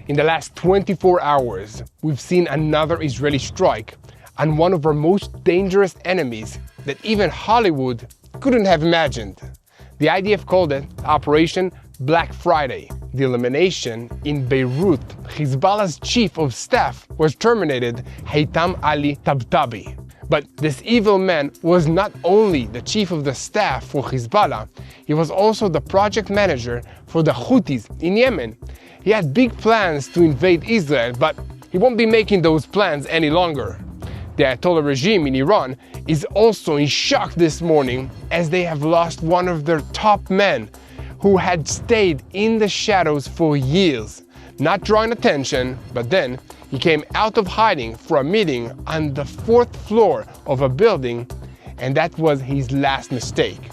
In the last 24 hours, we've seen another Israeli strike on one of our most dangerous enemies that even Hollywood couldn't have imagined. The IDF called it Operation Black Friday. The elimination in Beirut, Hezbollah's chief of staff was terminated, Haytham Ali Tabtabi. But this evil man was not only the chief of the staff for Hezbollah, he was also the project manager for the Houthis in Yemen. He had big plans to invade Israel, but he won't be making those plans any longer. The Ayatollah regime in Iran is also in shock this morning as they have lost one of their top men who had stayed in the shadows for years, not drawing attention, but then he came out of hiding for a meeting on the 4th floor of a building, and that was his last mistake.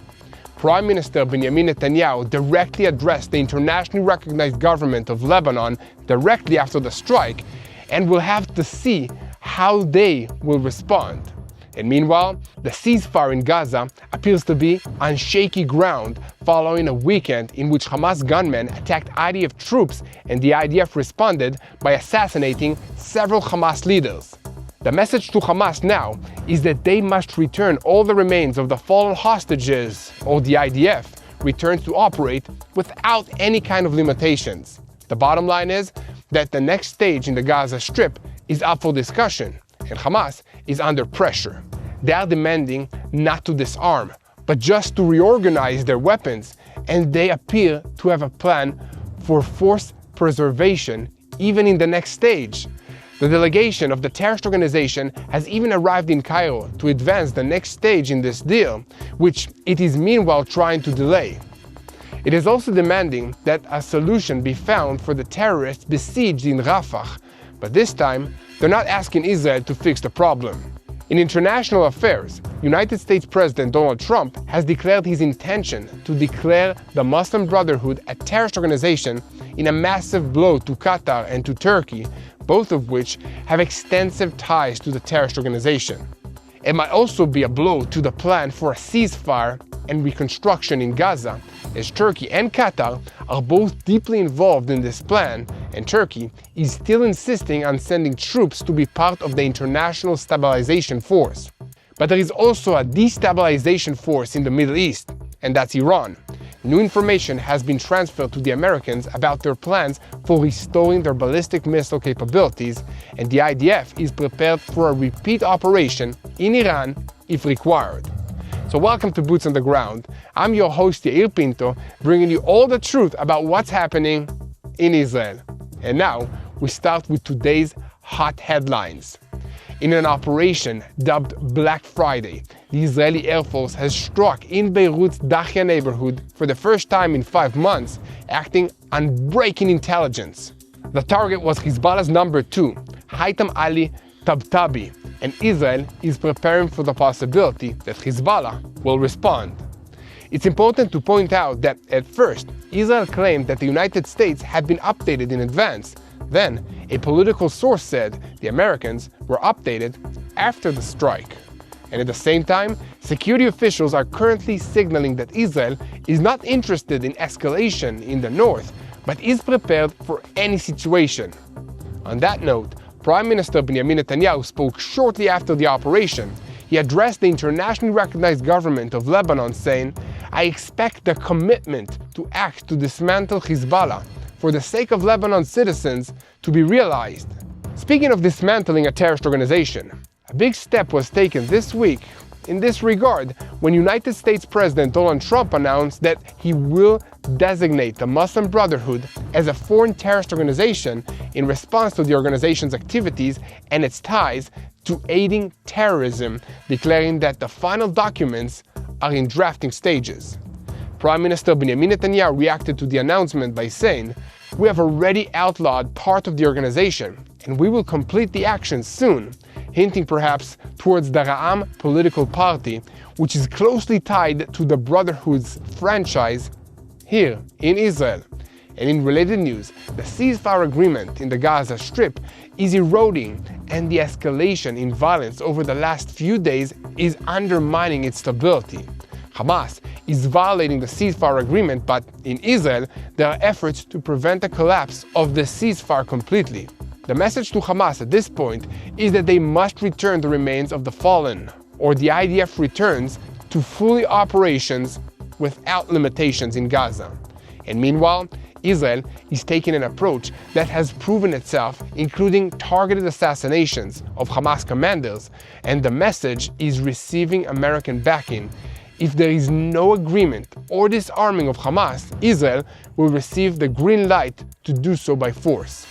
Prime Minister Benjamin Netanyahu directly addressed the internationally recognized government of Lebanon directly after the strike, and we'll have to see how they will respond. And meanwhile, the ceasefire in Gaza appears to be on shaky ground following a weekend in which Hamas gunmen attacked IDF troops and the IDF responded by assassinating several Hamas leaders. The message to Hamas now is that they must return all the remains of the fallen hostages, or the IDF returns to operate without any kind of limitations. The bottom line is that the next stage in the Gaza Strip is up for discussion, and Hamas is under pressure. They are demanding not to disarm, but just to reorganize their weapons, and they appear to have a plan for force preservation even in the next stage. The delegation of the terrorist organization has even arrived in Cairo to advance the next stage in this deal, which it is meanwhile trying to delay. It is also demanding that a solution be found for the terrorists besieged in Rafah, but this time they're not asking Israel to fix the problem. In international affairs, United States President Donald Trump has declared his intention to declare the Muslim Brotherhood a terrorist organization in a massive blow to Qatar and to Turkey, both of which have extensive ties to the terrorist organization. It might also be a blow to the plan for a ceasefire and reconstruction in Gaza, as Turkey and Qatar are both deeply involved in this plan, and Turkey is still insisting on sending troops to be part of the international stabilization force. But there is also a destabilization force in the Middle East, and that's Iran. New information has been transferred to the Americans about their plans for restoring their ballistic missile capabilities, and the IDF is prepared for a repeat operation in Iran if required. So welcome to Boots on the Ground. I'm your host Yair Pinto, bringing you all the truth about what's happening in Israel. And now we start with today's hot headlines. In an operation dubbed Black Friday, the Israeli Air Force has struck in Beirut's Dahya neighborhood for the first time in 5 months, acting on breaking intelligence. The target was Hezbollah's number 2, Haytham Ali Tabtabi, and Israel is preparing for the possibility that Hezbollah will respond. It's important to point out that at first, Israel claimed that the United States had been updated in advance. Then, a political source said the Americans were updated after the strike. And at the same time, security officials are currently signaling that Israel is not interested in escalation in the north, but is prepared for any situation. On that note, Prime Minister Benjamin Netanyahu spoke shortly after the operation. He addressed the internationally recognized government of Lebanon, saying, "I expect the commitment to act to dismantle Hezbollah for the sake of Lebanon's citizens to be realized." Speaking of dismantling a terrorist organization, a big step was taken this week in this regard when United States President Donald Trump announced that he will designate the Muslim Brotherhood as a foreign terrorist organization in response to the organization's activities and its ties to aiding terrorism, declaring that the final documents are in drafting stages. Prime Minister Benjamin Netanyahu reacted to the announcement by saying, "We have already outlawed part of the organization, and we will complete the action soon," hinting perhaps towards the Ra'am political party, which is closely tied to the Brotherhood's franchise here in Israel. And in related news, the ceasefire agreement in the Gaza Strip is eroding, and the escalation in violence over the last few days is undermining its stability. Hamas is violating the ceasefire agreement, but in Israel, there are efforts to prevent the collapse of the ceasefire completely. The message to Hamas at this point is that they must return the remains of the fallen, or the IDF returns to fully operations without limitations in Gaza. And meanwhile, Israel is taking an approach that has proven itself, including targeted assassinations of Hamas commanders, and the message is receiving American backing. If there is no agreement or disarming of Hamas, Israel will receive the green light to do so by force.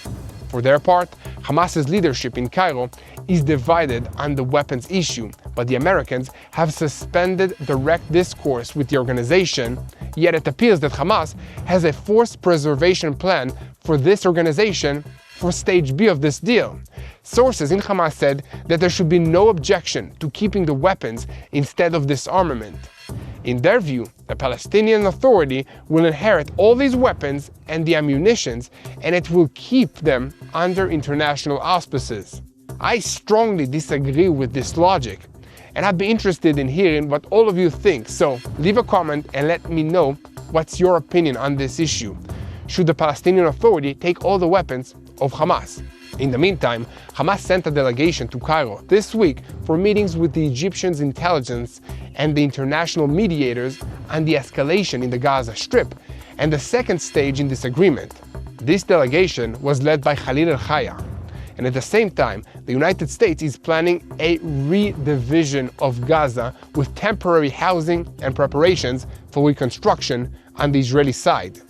For their part, Hamas's leadership in Cairo is divided on the weapons issue, but the Americans have suspended direct discourse with the organization, yet it appears that Hamas has a force preservation plan for this organization for stage B of this deal. Sources in Hamas said that there should be no objection to keeping the weapons instead of disarmament. In their view, the Palestinian Authority will inherit all these weapons and the ammunitions, and it will keep them under international auspices. I strongly disagree with this logic, and I'd be interested in hearing what all of you think, so leave a comment and let me know what's your opinion on this issue. Should the Palestinian Authority take all the weapons of Hamas? In the meantime, Hamas sent a delegation to Cairo this week for meetings with the Egyptian intelligence and the international mediators on the escalation in the Gaza Strip, and the second stage in this agreement. This delegation was led by Khalil al-Haya. And at the same time, the United States is planning a redivision of Gaza with temporary housing and preparations for reconstruction on the Israeli side.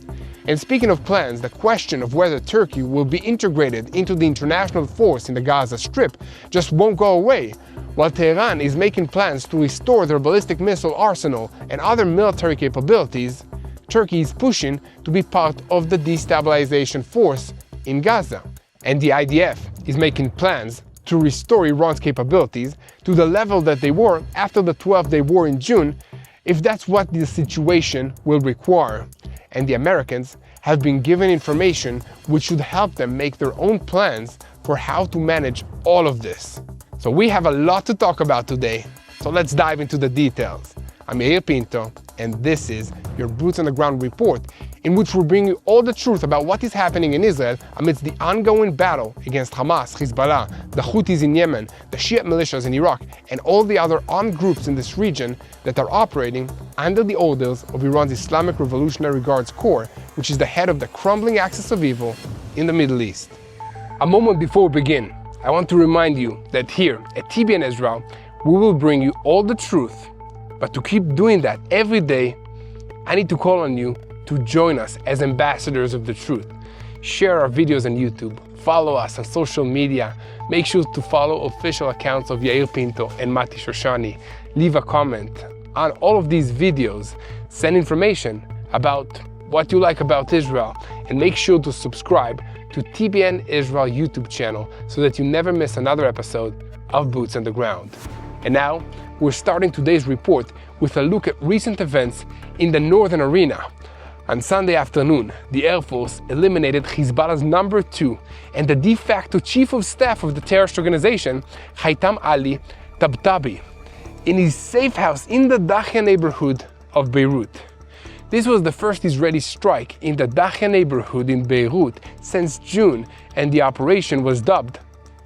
And speaking of plans, the question of whether Turkey will be integrated into the international force in the Gaza Strip just won't go away. While Tehran is making plans to restore their ballistic missile arsenal and other military capabilities, Turkey is pushing to be part of the destabilization force in Gaza. And the IDF is making plans to restore Iran's capabilities to the level that they were after the 12-day war in June, if that's what the situation will require. And the Americans have been given information which should help them make their own plans for how to manage all of this. So we have a lot to talk about today, so let's dive into the details. I'm Yair Pinto, and this is your Boots on the Ground report, in which we'll bring you all the truth about what is happening in Israel amidst the ongoing battle against Hamas, Hezbollah, the Houthis in Yemen, the Shiite militias in Iraq, and all the other armed groups in this region that are operating under the orders of Iran's Islamic Revolutionary Guards Corps, which is the head of the crumbling axis of evil in the Middle East. A moment before we begin, I want to remind you that here at TBN Israel, we will bring you all the truth. But to keep doing that every day, I need to call on you to join us as ambassadors of the truth. Share our videos on YouTube, follow us on social media, make sure to follow official accounts of Yair Pinto and Mati Shoshani, leave a comment on all of these videos, send information about what you like about Israel, and make sure to subscribe to TBN Israel YouTube channel so that you never miss another episode of Boots on the Ground. And now, we're starting today's report with a look at recent events in the northern arena. On Sunday afternoon, the Air Force eliminated Hezbollah's number 2 and the de facto chief of staff of the terrorist organization, Haytham Ali Tabtabi, in his safe house in the Dahya neighborhood of Beirut. This was the first Israeli strike in the Dahya neighborhood in Beirut since June, and the operation was dubbed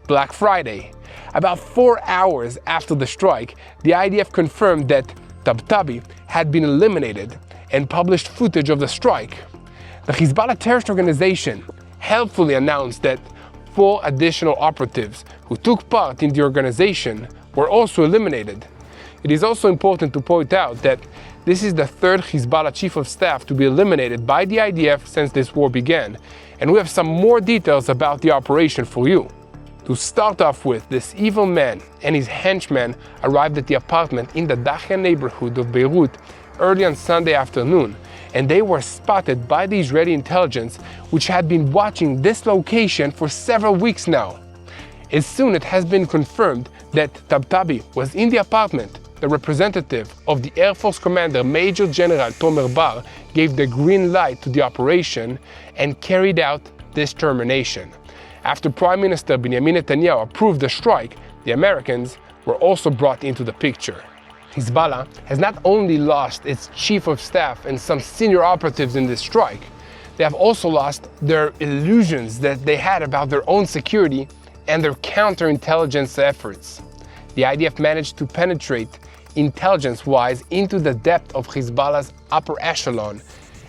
Black Friday. About 4 hours after the strike, the IDF confirmed that Tabtabi had been eliminated and published footage of the strike. The Hezbollah terrorist organization helpfully announced that 4 additional operatives who took part in the organization were also eliminated. It is also important to point out that this is the 3rd Hezbollah chief of staff to be eliminated by the IDF since this war began, and we have some more details about the operation for you. To start off with, this evil man and his henchmen arrived at the apartment in the Dahya neighborhood of Beirut early on Sunday afternoon, and they were spotted by the Israeli intelligence, which had been watching this location for several weeks now. As soon as it has been confirmed that Tabtabi was in the apartment, the representative of the Air Force commander, Major General Tomer Bar, gave the green light to the operation and carried out this termination. After Prime Minister Benjamin Netanyahu approved the strike, the Americans were also brought into the picture. Hezbollah has not only lost its chief of staff and some senior operatives in this strike, they have also lost their illusions that they had about their own security and their counterintelligence efforts. The IDF managed to penetrate intelligence-wise into the depth of Hezbollah's upper echelon,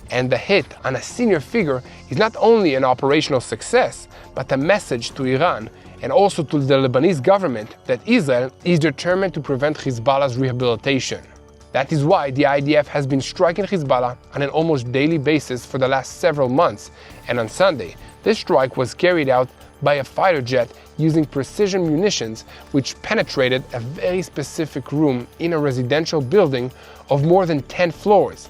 and the hit on a senior figure is not only an operational success, but a message to Iran and also to the Lebanese government that Israel is determined to prevent Hezbollah's rehabilitation. That is why the IDF has been striking Hezbollah on an almost daily basis for the last several months, and on Sunday, this strike was carried out by a fighter jet using precision munitions which penetrated a very specific room in a residential building of more than 10 floors.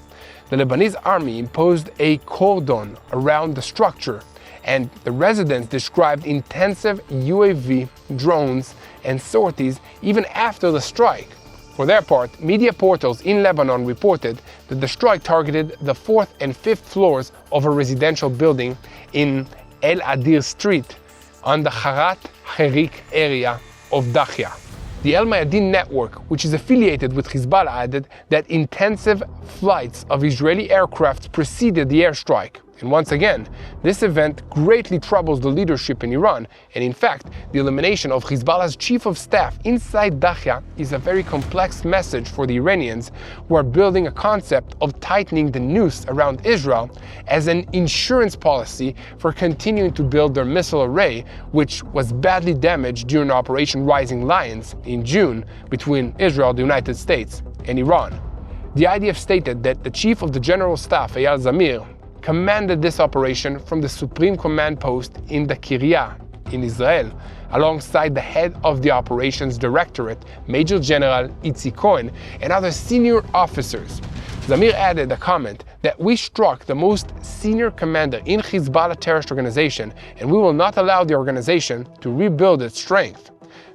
The Lebanese army imposed a cordon around the structure, and the residents described intensive UAV, drones, and sorties even after the strike. For their part, media portals in Lebanon reported that the strike targeted the 4th and 5th floors of a residential building in El Adir Street on the Harat Herik area of Dakhya. The El Mayadin network, which is affiliated with Hezbollah, added that intensive flights of Israeli aircraft preceded the airstrike. And once again, this event greatly troubles the leadership in Iran, and in fact, the elimination of Hezbollah's chief of staff inside Dakhya is a very complex message for the Iranians, who are building a concept of tightening the noose around Israel as an insurance policy for continuing to build their missile array, which was badly damaged during Operation Rising Lions in June between Israel, the United States, and Iran. The IDF stated that the chief of the general staff, Eyal Zamir, commanded this operation from the Supreme Command Post in the Kiryat in Israel, alongside the head of the Operations Directorate, Major General Itzi Cohen, and other senior officers. Zamir added a comment that we struck the most senior commander in Hezbollah terrorist organization, and we will not allow the organization to rebuild its strength.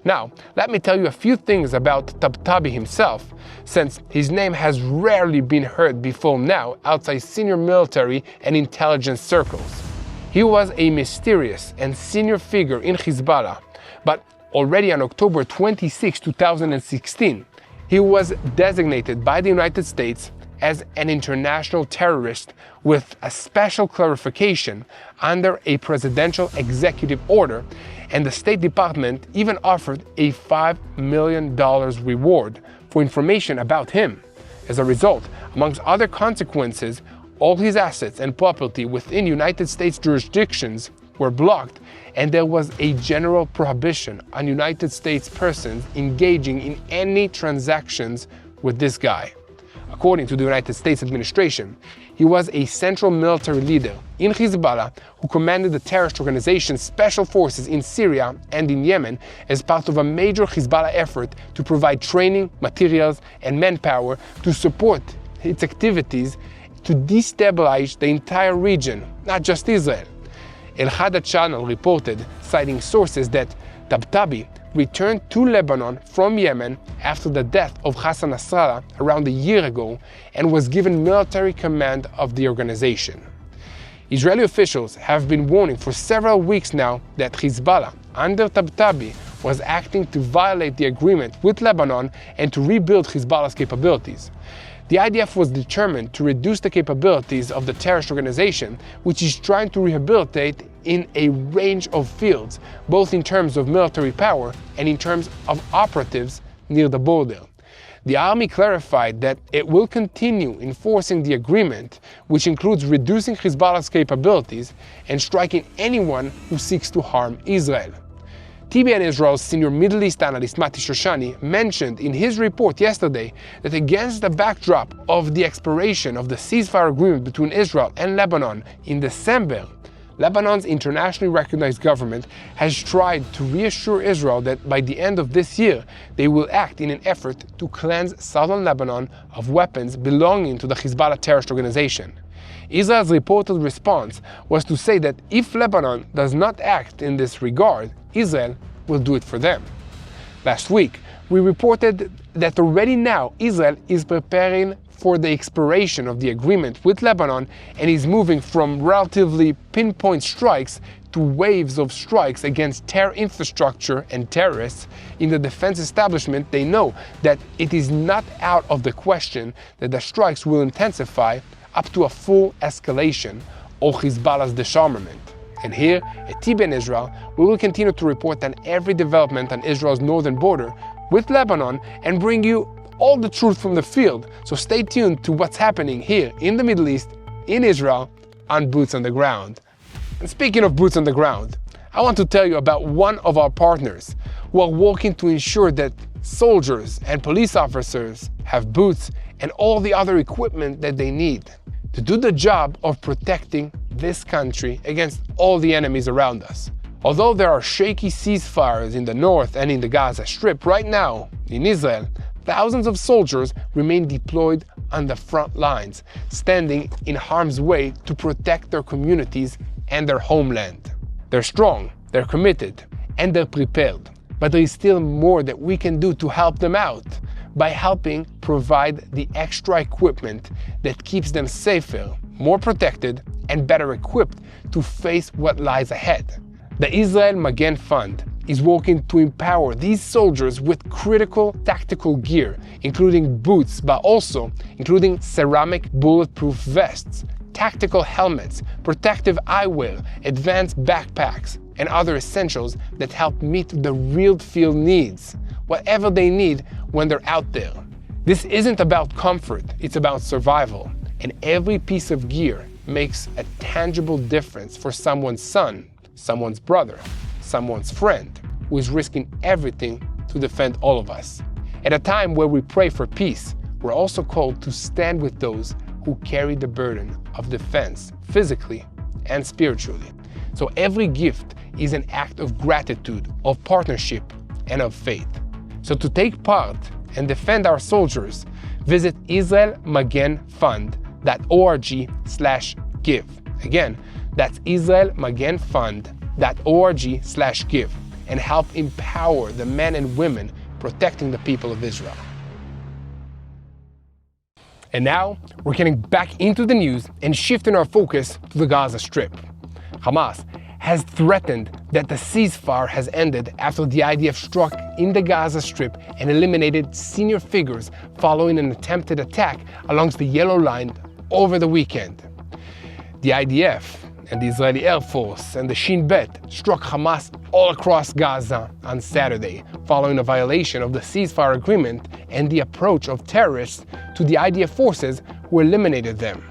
Now, let me tell you a few things about Tabtabi himself, since his name has rarely been heard before now outside senior military and intelligence circles. He was a mysterious and senior figure in Hezbollah, but already on October 26, 2016, he was designated by the United States as an international terrorist with a special clarification under a presidential executive order, and the State Department even offered a $5 million reward for information about him. As a result, amongst other consequences, all his assets and property within United States jurisdictions were blocked, and there was a general prohibition on United States persons engaging in any transactions with this guy. According to the United States administration, he was a central military leader in Hezbollah who commanded the terrorist organization's special forces in Syria and in Yemen as part of a major Hezbollah effort to provide training, materials, and manpower to support its activities to destabilize the entire region, not just Israel. El Hada channel reported, citing sources, that Tabtabi returned to Lebanon from Yemen after the death of Hassan Nasrallah around a year ago and was given military command of the organization. Israeli officials have been warning for several weeks now that Hezbollah, under Tabtabi, was acting to violate the agreement with Lebanon and to rebuild Hezbollah's capabilities. The IDF was determined to reduce the capabilities of the terrorist organization, which is trying to rehabilitate in a range of fields, both in terms of military power and in terms of operatives near the border. The army clarified that it will continue enforcing the agreement, which includes reducing Hezbollah's capabilities and striking anyone who seeks to harm Israel. TBN Israel's senior Middle East analyst Mati Shoshani mentioned in his report yesterday that against the backdrop of the expiration of the ceasefire agreement between Israel and Lebanon in December, Lebanon's internationally recognized government has tried to reassure Israel that by the end of this year, they will act in an effort to cleanse southern Lebanon of weapons belonging to the Hezbollah terrorist organization. Israel's reported response was to say that if Lebanon does not act in this regard, Israel will do it for them. Last week, we reported that already now Israel is preparing for the expiration of the agreement with Lebanon and is moving from relatively pinpoint strikes to waves of strikes against terror infrastructure and terrorists in the defense establishment, they know that it is not out of the question that the strikes will intensify up to a full escalation or Hezbollah's disarmament. And here at TBN Israel, we will continue to report on every development on Israel's northern border with Lebanon and bring you all the truth from the field. So stay tuned to what's happening here in the Middle East, in Israel, on Boots on the Ground. And speaking of boots on the ground, I want to tell you about one of our partners who are working to ensure that soldiers and police officers have boots and all the other equipment that they need to do the job of protecting this country against all the enemies around us. Although there are shaky ceasefires in the north and in the Gaza Strip, right now in Israel, thousands of soldiers remain deployed on the front lines, standing in harm's way to protect their communities and their homeland. They're strong, they're committed, and they're prepared. But there is still more that we can do to help them out by helping provide the extra equipment that keeps them safer, more protected, and better equipped to face what lies ahead. The Israel Magen Fund is working to empower these soldiers with critical tactical gear, including boots, but also including ceramic bulletproof vests, tactical helmets, protective eyewear, advanced backpacks, and other essentials that help meet the real field needs, whatever they need when they're out there. This isn't about comfort, it's about survival, and every piece of gear makes a tangible difference for someone's son, someone's brother, someone's friend, who is risking everything to defend all of us. At a time where we pray for peace, we're also called to stand with those who carry the burden of defense, physically and spiritually. So every gift is an act of gratitude, of partnership, and of faith. So to take part and defend our soldiers, visit israelmagenfund.org/give. Again, that's israelmagenfund.org/give, and help empower the men and women protecting the people of Israel. And now, we're getting back into the news and shifting our focus to the Gaza Strip. Hamas has threatened that the ceasefire has ended after the IDF struck in the Gaza Strip and eliminated senior figures following an attempted attack along the Yellow Line over the weekend. The IDF and the Israeli Air Force and the Shin Bet struck Hamas all across Gaza on Saturday, following a violation of the ceasefire agreement and the approach of terrorists to the IDF forces who eliminated them.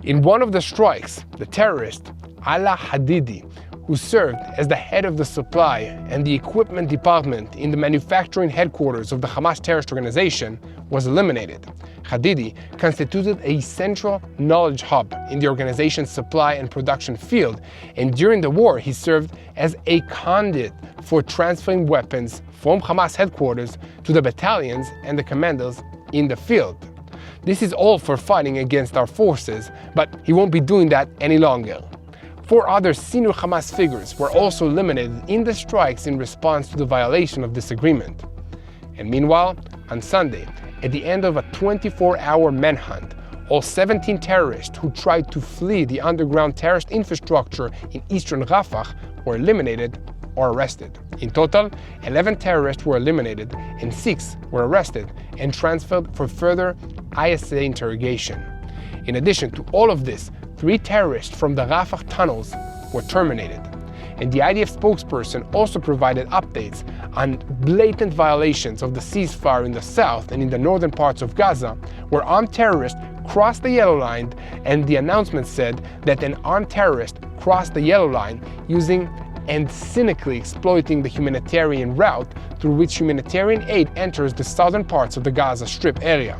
In one of the strikes, the terrorist Ala Hadidi, who served as the head of the supply and the equipment department in the manufacturing headquarters of the Hamas terrorist organization, was eliminated. Hadidi constituted a central knowledge hub in the organization's supply and production field, and during the war he served as a conduit for transferring weapons from Hamas headquarters to the battalions and the commanders in the field. This is all for fighting against our forces, but he won't be doing that any longer. 4 other senior Hamas figures were also eliminated in the strikes in response to the violation of this agreement. And meanwhile, on Sunday, at the end of a 24-hour manhunt, all 17 terrorists who tried to flee the underground terrorist infrastructure in eastern Rafah were eliminated or arrested. In total, 11 terrorists were eliminated and 6 were arrested and transferred for further ISA interrogation. In addition to all of this, 3 terrorists from the Rafah tunnels were terminated. And the IDF spokesperson also provided updates on blatant violations of the ceasefire in the south and in the northern parts of Gaza, where armed terrorists crossed the Yellow Line, and the announcement said that an armed terrorist crossed the Yellow Line using and cynically exploiting the humanitarian route through which humanitarian aid enters the southern parts of the Gaza Strip area.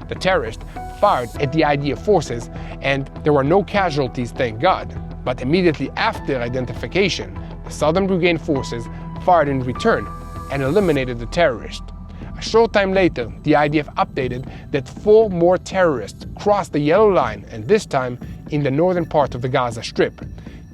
The terrorist fired at the IDF forces, and there were no casualties, thank God. But immediately after identification, the Southern Brigade forces fired in return and eliminated the terrorist. A short time later, the IDF updated that 4 more terrorists crossed the Yellow Line, and this time in the northern part of the Gaza Strip.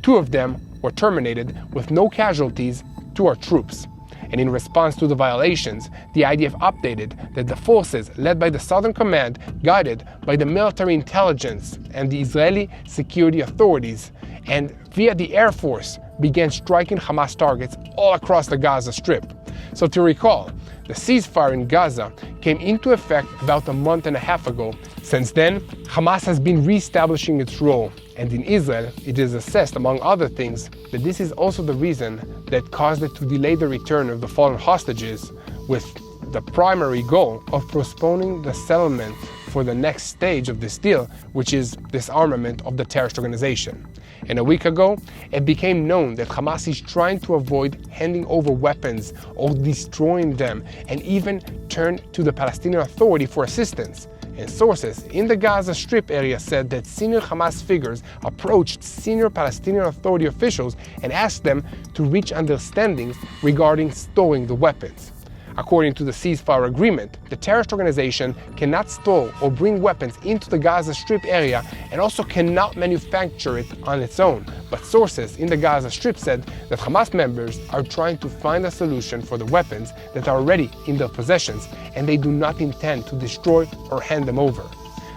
2 of them were terminated with no casualties to our troops. And in response to the violations, the IDF updated that the forces led by the Southern Command, guided by the military intelligence and the Israeli security authorities, and via the Air Force began striking Hamas targets all across the Gaza Strip. So to recall, the ceasefire in Gaza came into effect about a month and a half ago. Since then, Hamas has been reestablishing its role, and in Israel, it is assessed, among other things, that this is also the reason that caused it to delay the return of the fallen hostages, with the primary goal of postponing the settlement for the next stage of this deal, which is disarmament of the terrorist organization. And a week ago, it became known that Hamas is trying to avoid handing over weapons or destroying them, and even turn to the Palestinian Authority for assistance. And sources in the Gaza Strip area said that senior Hamas figures approached senior Palestinian Authority officials and asked them to reach understandings regarding storing the weapons. According to the ceasefire agreement, the terrorist organization cannot store or bring weapons into the Gaza Strip area and also cannot manufacture it on its own. But sources in the Gaza Strip said that Hamas members are trying to find a solution for the weapons that are already in their possessions, and they do not intend to destroy or hand them over.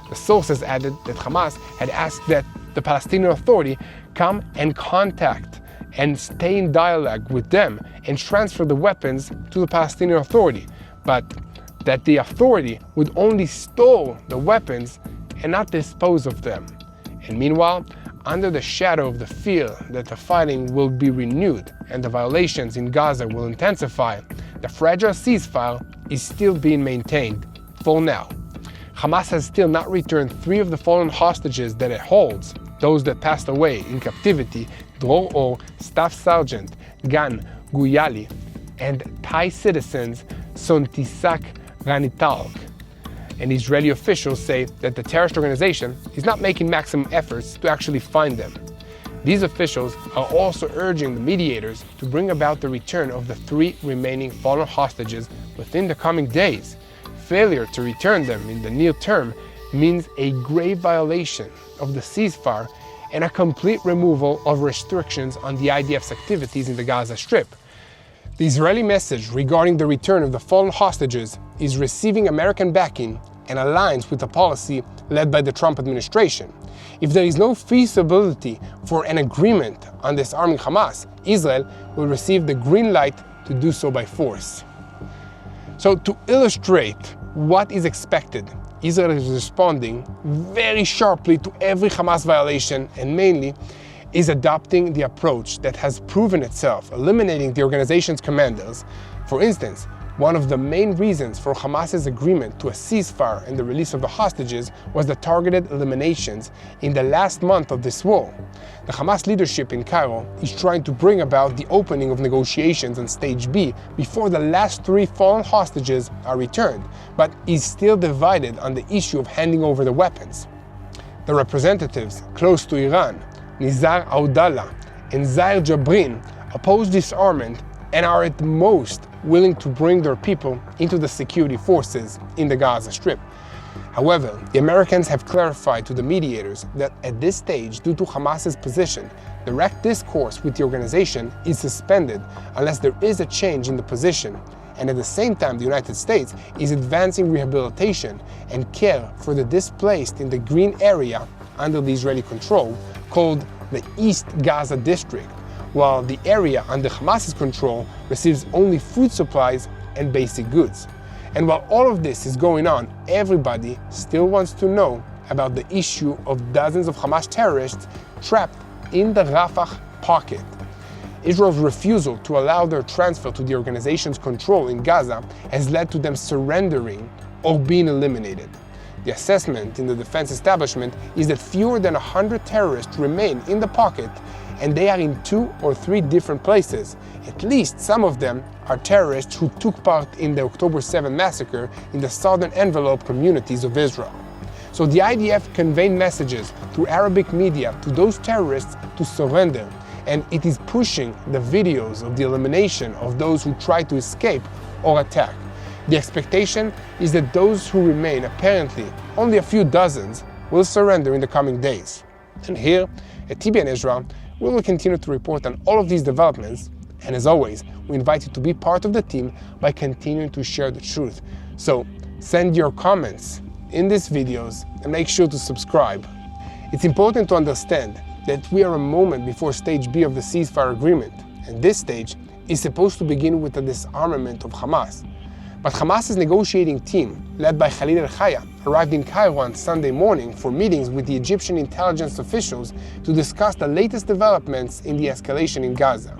The sources added that Hamas had asked that the Palestinian Authority come and contact and stay in dialogue with them and transfer the weapons to the Palestinian Authority, but that the authority would only store the weapons and not dispose of them. And meanwhile, under the shadow of the fear that the fighting will be renewed and the violations in Gaza will intensify, the fragile ceasefire is still being maintained for now. Hamas has still not returned 3 of the fallen hostages that it holds, those that passed away in captivity: Dror Or, Staff Sergeant Gan Guyali, and Thai citizens Sontisak Ranitalk. And Israeli officials say that the terrorist organization is not making maximum efforts to actually find them. These officials are also urging the mediators to bring about the return of the 3 remaining fallen hostages within the coming days. Failure to return them in the near term means a grave violation of the ceasefire and a complete removal of restrictions on the IDF's activities in the Gaza Strip. The Israeli message regarding the return of the fallen hostages is receiving American backing and aligns with the policy led by the Trump administration. If there is no feasibility for an agreement on disarming Hamas, Israel will receive the green light to do so by force. So to illustrate what is expected, Israel is responding very sharply to every Hamas violation, and mainly is adopting the approach that has proven itself, eliminating the organization's commanders. For instance, one of the main reasons for Hamas's agreement to a ceasefire and the release of the hostages was the targeted eliminations in the last month of this war. The Hamas leadership in Cairo is trying to bring about the opening of negotiations on Stage B before the last 3 fallen hostages are returned, but is still divided on the issue of handing over the weapons. The representatives close to Iran, Nizar Audallah and Zair Jabrin, oppose disarmament and are at most willing to bring their people into the security forces in the Gaza Strip. However, the Americans have clarified to the mediators that at this stage, due to Hamas's position, direct discourse with the organization is suspended unless there is a change in the position, and at the same time the United States is advancing rehabilitation and care for the displaced in the green area under the Israeli control, called the East Gaza District, while the area under Hamas's control receives only food supplies and basic goods. And while all of this is going on, everybody still wants to know about the issue of dozens of Hamas terrorists trapped in the Rafah pocket. Israel's refusal to allow their transfer to the organization's control in Gaza has led to them surrendering or being eliminated. The assessment in the defense establishment is that fewer than 100 terrorists remain in the pocket, and they are in 2 or 3 different places. At least some of them are terrorists who took part in the October 7 massacre in the southern envelope communities of Israel. So the IDF conveyed messages through Arabic media to those terrorists to surrender, and it is pushing the videos of the elimination of those who try to escape or attack. The expectation is that those who remain, apparently only a few dozens, will surrender in the coming days. And here at TBN Israel, we will continue to report on all of these developments, and as always, we invite you to be part of the team by continuing to share the truth. So send your comments in these videos and make sure to subscribe. It's important to understand that we are a moment before stage B of the ceasefire agreement, and this stage is supposed to begin with the disarmament of Hamas. But Hamas's negotiating team, led by Khalid al-Haya, arrived in Cairo on Sunday morning for meetings with the Egyptian intelligence officials to discuss the latest developments in the escalation in Gaza.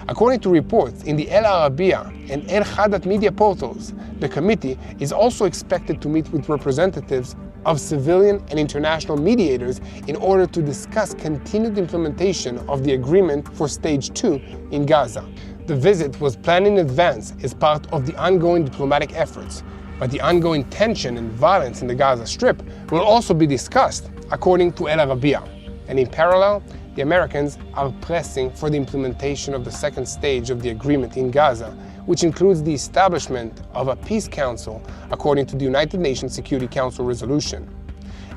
According to reports in the El Arabiya and El Khadat media portals, the committee is also expected to meet with representatives of civilian and international mediators in order to discuss continued implementation of the agreement for Stage 2 in Gaza. The visit was planned in advance as part of the ongoing diplomatic efforts, but the ongoing tension and violence in the Gaza Strip will also be discussed, according to El Arabiya. And in parallel, the Americans are pressing for the implementation of the second stage of the agreement in Gaza, which includes the establishment of a peace council, according to the United Nations Security Council resolution.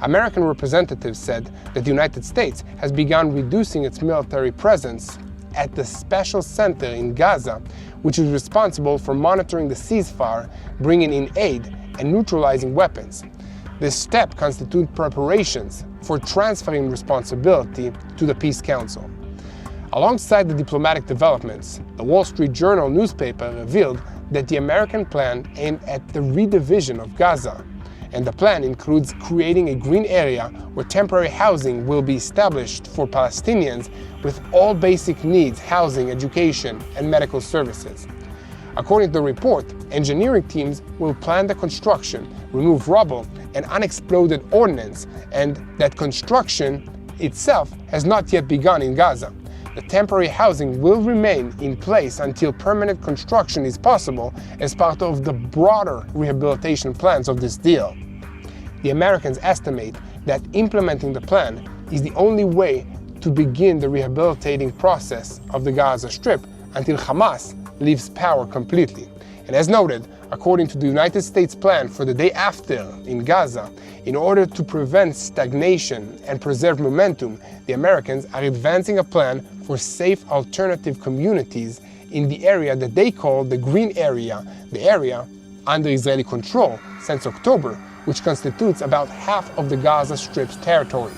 American representatives said that the United States has begun reducing its military presence at the special center in Gaza, which is responsible for monitoring the ceasefire, bringing in aid, and neutralizing weapons. This step constitutes preparations for transferring responsibility to the Peace Council. Alongside the diplomatic developments, the Wall Street Journal newspaper revealed that the American plan aimed at the redivision of Gaza, and the plan includes creating a green area where temporary housing will be established for Palestinians with all basic needs, housing, education, and medical services. According to the report, engineering teams will plan the construction, remove rubble and unexploded ordnance, and that construction itself has not yet begun in Gaza. The temporary housing will remain in place until permanent construction is possible as part of the broader rehabilitation plans of this deal. The Americans estimate that implementing the plan is the only way to begin the rehabilitating process of the Gaza Strip until Hamas leaves power completely. And as noted, according to the United States plan for the day after in Gaza, in order to prevent stagnation and preserve momentum, the Americans are advancing a plan for safe alternative communities in the area that they call the Green Area, the area under Israeli control since October, which constitutes about half of the Gaza Strip's territory.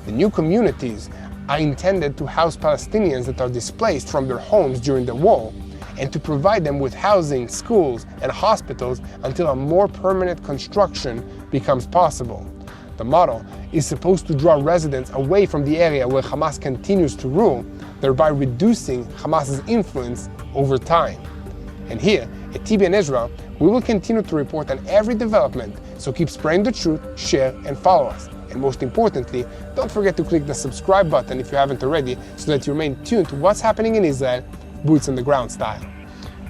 The new communities are intended to house Palestinians that are displaced from their homes during the war, and to provide them with housing, schools, and hospitals until a more permanent construction becomes possible. The model is supposed to draw residents away from the area where Hamas continues to rule, thereby reducing Hamas's influence over time. And here, at TBN Israel, we will continue to report on every development, so keep spreading the truth, share, and follow us. And most importantly, don't forget to click the subscribe button if you haven't already, so that you remain tuned to what's happening in Israel, boots on the ground style.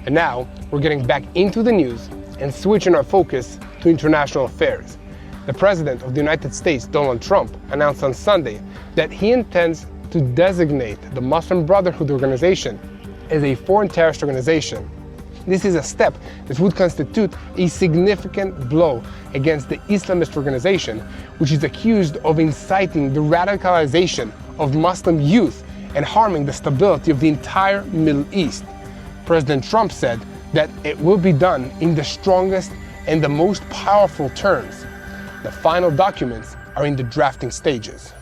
And now, we're getting back into the news and switching our focus to international affairs. The President of the United States, Donald Trump, announced on Sunday that he intends to designate the Muslim Brotherhood organization as a foreign terrorist organization. This is a step that would constitute a significant blow against the Islamist organization, which is accused of inciting the radicalization of Muslim youth and harming the stability of the entire Middle East. President Trump said that it will be done in the strongest and the most powerful terms. The final documents are in the drafting stages.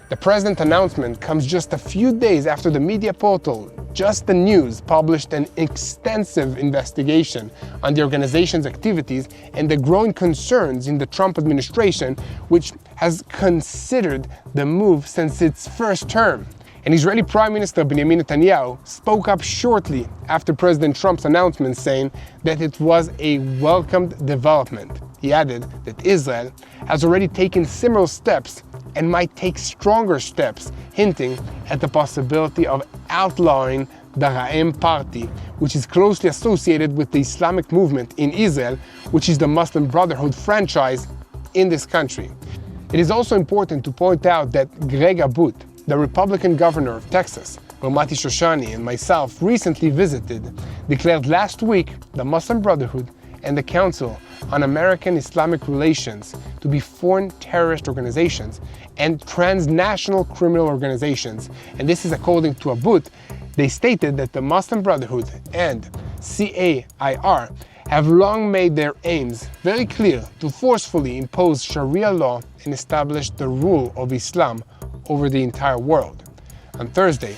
The president's announcement comes just a few days after the media portal Just the News published an extensive investigation on the organization's activities and the growing concerns in the Trump administration, which has considered the move since its first term. And Israeli Prime Minister Benjamin Netanyahu spoke up shortly after President Trump's announcement, saying that it was a welcomed development. He added that Israel has already taken similar steps and might take stronger steps, hinting at the possibility of outlawing the Ra'em Party, which is closely associated with the Islamic movement in Israel, which is the Muslim Brotherhood franchise in this country. It is also important to point out that Greg Abbott, the Republican governor of Texas, where Mati Shoshani and myself recently visited, declared last week the Muslim Brotherhood and the Council on American Islamic Relations to be foreign terrorist organizations and transnational criminal organizations. And this is according to Abbott. They stated that the Muslim Brotherhood and CAIR have long made their aims very clear to forcefully impose Sharia law and establish the rule of Islam over the entire world. On Thursday,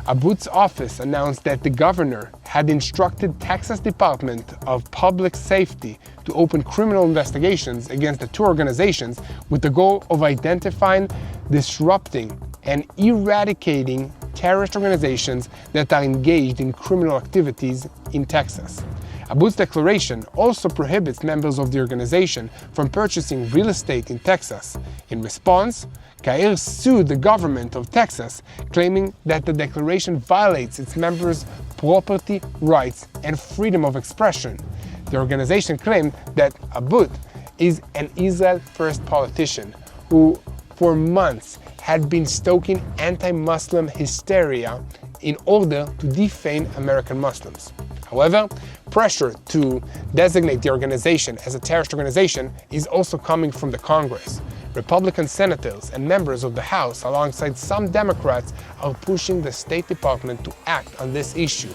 Abbott's office announced that the governor had instructed Texas Department of Public Safety to open criminal investigations against the two organizations with the goal of identifying, disrupting, and eradicating terrorist organizations that are engaged in criminal activities in Texas. Abbott's declaration also prohibits members of the organization from purchasing real estate in Texas. In response, Yair sued the government of Texas, claiming that the declaration violates its members' property rights and freedom of expression. The organization claimed that Abbott is an Israel-first politician who, for months, had been stoking anti-Muslim hysteria in order to defame American Muslims. However, pressure to designate the organization as a terrorist organization is also coming from the Congress. Republican senators and members of the House, alongside some Democrats, are pushing the State Department to act on this issue.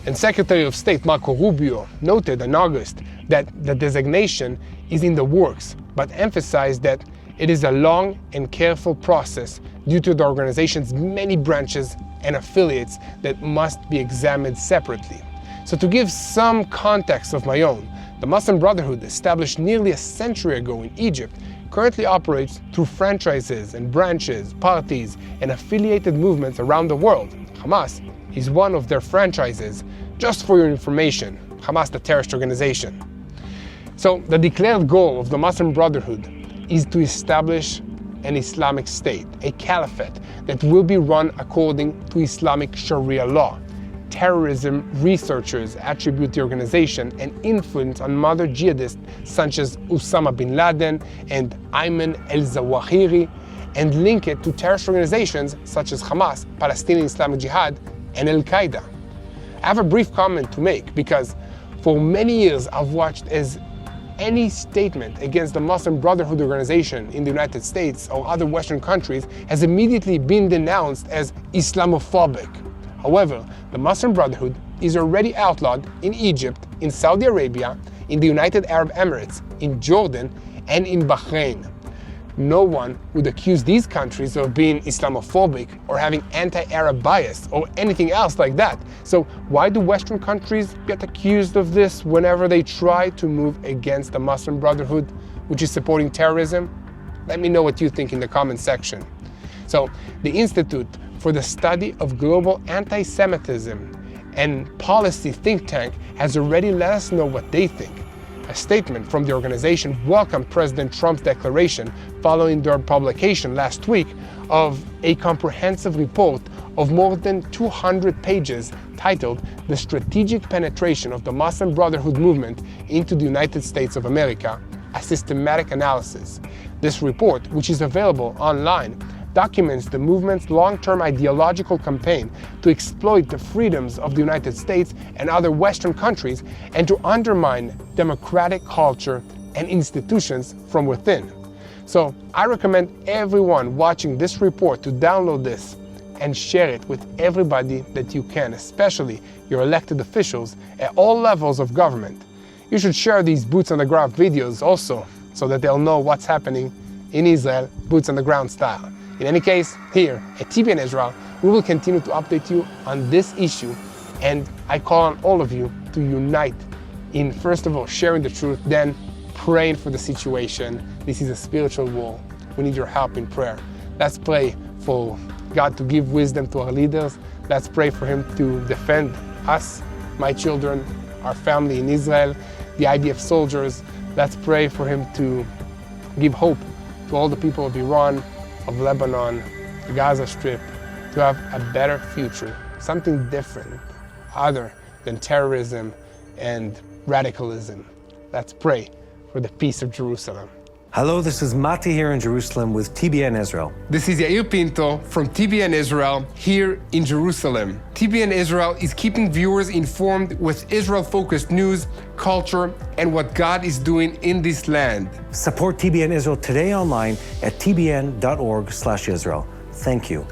And Secretary of State Marco Rubio noted in August that the designation is in the works, but emphasized that it is a long and careful process due to the organization's many branches and affiliates that must be examined separately. So to give some context of my own, the Muslim Brotherhood, established nearly a century ago in Egypt, currently operates through franchises and branches, parties, and affiliated movements around the world. Hamas is one of their franchises. Just for your information, Hamas, the terrorist organization. So the declared goal of the Muslim Brotherhood is to establish an Islamic state, a caliphate that will be run according to Islamic Sharia law. Terrorism researchers attribute the organization an influence on modern jihadists such as Osama bin Laden and Ayman al-Zawahiri, and link it to terrorist organizations such as Hamas, Palestinian Islamic Jihad, and Al-Qaeda. I have a brief comment to make because for many years I've watched as any statement against the Muslim Brotherhood organization in the United States or other Western countries has immediately been denounced as Islamophobic. However, the Muslim Brotherhood is already outlawed in Egypt, in Saudi Arabia, in the United Arab Emirates, in Jordan, and in Bahrain. No one would accuse these countries of being Islamophobic or having anti-Arab bias or anything else like that. So why do Western countries get accused of this whenever they try to move against the Muslim Brotherhood, which is supporting terrorism? Let me know what you think in the comment section. So the Institute for the Study of Global Anti-Semitism and Policy think tank has already let us know what they think. A statement from the organization welcomed President Trump's declaration following their publication last week of a comprehensive report of more than 200 pages titled "The Strategic Penetration of the Muslim Brotherhood Movement into the United States of America, a Systematic Analysis." This report, which is available online, documents the movement's long-term ideological campaign to exploit the freedoms of the United States and other Western countries and to undermine democratic culture and institutions from within. So I recommend everyone watching this report to download this and share it with everybody that you can, especially your elected officials at all levels of government. You should share these boots on the ground videos also so that they'll know what's happening in Israel, boots on the ground style. In any case, here at TBN Israel, we will continue to update you on this issue, and I call on all of you to unite in, first of all, sharing the truth, then praying for the situation. This is a spiritual war. We need your help in prayer. Let's pray for God to give wisdom to our leaders. Let's pray for Him to defend us, my children, our family in Israel, the IDF soldiers. Let's pray for Him to give hope to all the people of Iran, of Lebanon, the Gaza Strip, to have a better future, something different, other than terrorism and radicalism. Let's pray for the peace of Jerusalem. Hello, this is Mati here in Jerusalem with TBN Israel. This is Yair Pinto from TBN Israel here in Jerusalem. TBN Israel is keeping viewers informed with Israel-focused news, culture, and what God is doing in this land. Support TBN Israel today online at tbn.org/Israel. Thank you.